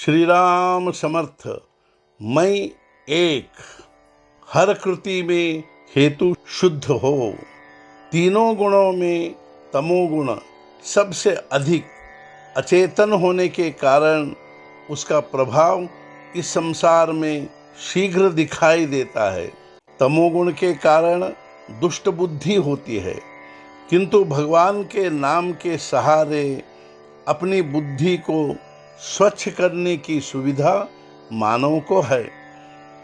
श्री राम समर्थ। मैं एक, हर कृति में हेतु शुद्ध हो। तीनों गुणों में तमोगुण सबसे अधिक अचेतन होने के कारण उसका प्रभाव इस संसार में शीघ्र दिखाई देता है। तमोगुण के कारण दुष्ट बुद्धि होती है, किंतु भगवान के नाम के सहारे अपनी बुद्धि को स्वच्छ करने की सुविधा मानव को है।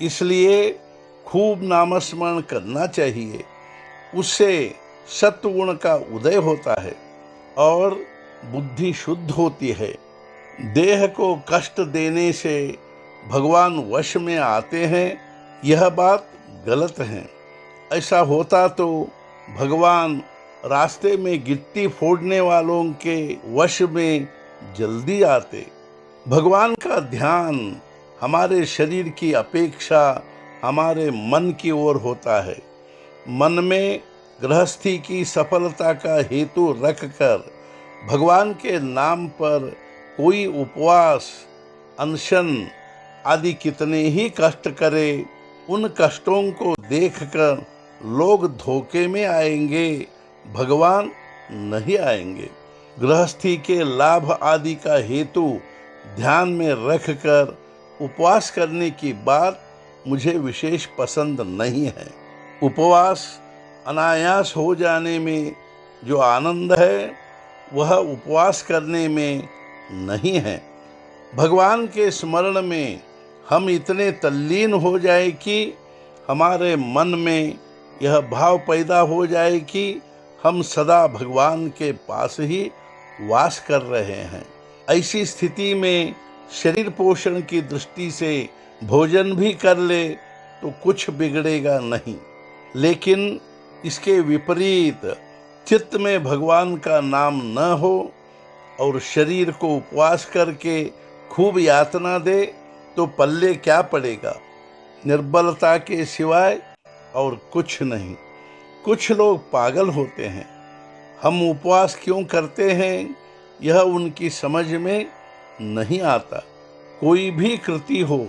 इसलिए खूब नामस्मरण करना चाहिए। उससे सत्वगुण का उदय होता है और बुद्धि शुद्ध होती है। देह को कष्ट देने से भगवान वश में आते हैं, यह बात गलत है। ऐसा होता तो भगवान रास्ते में गिट्टी फोड़ने वालों के वश में जल्दी आते। भगवान का ध्यान हमारे शरीर की अपेक्षा हमारे मन की ओर होता है। मन में गृहस्थी की सफलता का हेतु रखकर भगवान के नाम पर कोई उपवास, अनशन आदि कितने ही कष्ट करे, उन कष्टों को देखकर लोग धोखे में आएंगे, भगवान नहीं आएंगे। गृहस्थी के लाभ आदि का हेतु ध्यान में रखकर उपवास करने की बात मुझे विशेष पसंद नहीं है। उपवास अनायास हो जाने में जो आनंद है, वह उपवास करने में नहीं है। भगवान के स्मरण में हम इतने तल्लीन हो जाए कि हमारे मन में यह भाव पैदा हो जाए कि हम सदा भगवान के पास ही वास कर रहे हैं। ऐसी स्थिति में शरीर पोषण की दृष्टि से भोजन भी कर ले तो कुछ बिगड़ेगा नहीं, लेकिन इसके विपरीत चित्त में भगवान का नाम न हो और शरीर को उपवास करके खूब यातना दे तो पल्ले क्या पड़ेगा? निर्बलता के सिवाय और कुछ नहीं। कुछ लोग पागल होते हैं। हम उपवास क्यों करते हैं, यह उनकी समझ में नहीं आता। कोई भी कृति हो,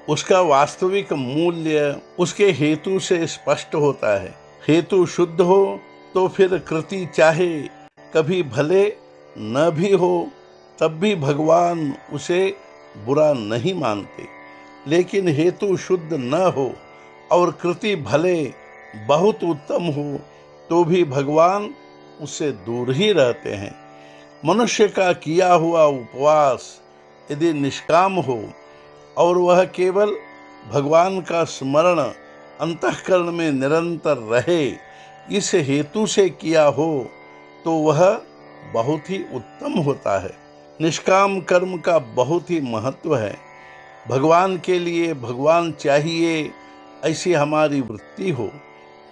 उसका वास्तविक मूल्य उसके हेतु से स्पष्ट होता है। हेतु शुद्ध हो तो फिर कृति चाहे कभी भले न भी हो, तब भी भगवान उसे बुरा नहीं मानते। लेकिन हेतु शुद्ध न हो और कृति भले बहुत उत्तम हो तो भी भगवान उससे दूर ही रहते हैं। मनुष्य का किया हुआ उपवास यदि निष्काम हो और वह केवल भगवान का स्मरण अंतःकरण में निरंतर रहे, इस हेतु से किया हो तो वह बहुत ही उत्तम होता है। निष्काम कर्म का बहुत ही महत्व है। भगवान के लिए भगवान चाहिए, ऐसी हमारी वृत्ति हो।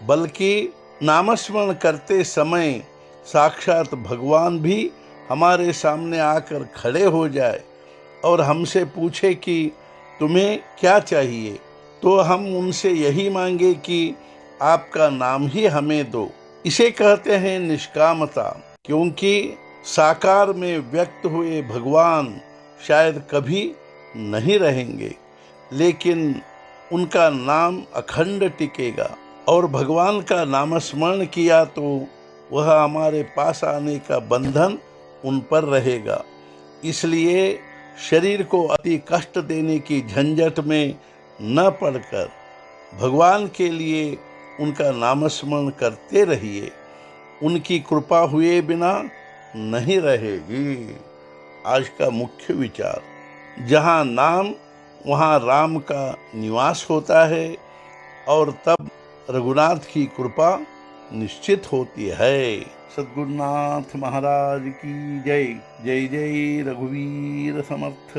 बल्कि नामस्मरण करते समय साक्षात भगवान भी हमारे सामने आकर खड़े हो जाए और हमसे पूछे कि तुम्हें क्या चाहिए, तो हम उनसे यही मांगे कि आपका नाम ही हमें दो। इसे कहते हैं निष्कामता। क्योंकि साकार में व्यक्त हुए भगवान शायद कभी नहीं रहेंगे, लेकिन उनका नाम अखंड टिकेगा। और भगवान का नामस्मरण किया तो वह हमारे पास आने का बंधन उन पर रहेगा। इसलिए शरीर को अति कष्ट देने की झंझट में न पड़कर भगवान के लिए उनका नामस्मरण करते रहिए। उनकी कृपा हुए बिना नहीं रहेगी। आज का मुख्य विचार, जहाँ नाम वहाँ राम का निवास होता है और तब रघुनाथ की कृपा निश्चित होती है। सद्गुरुनाथ महाराज की जय। जय जय रघुवीर समर्थ।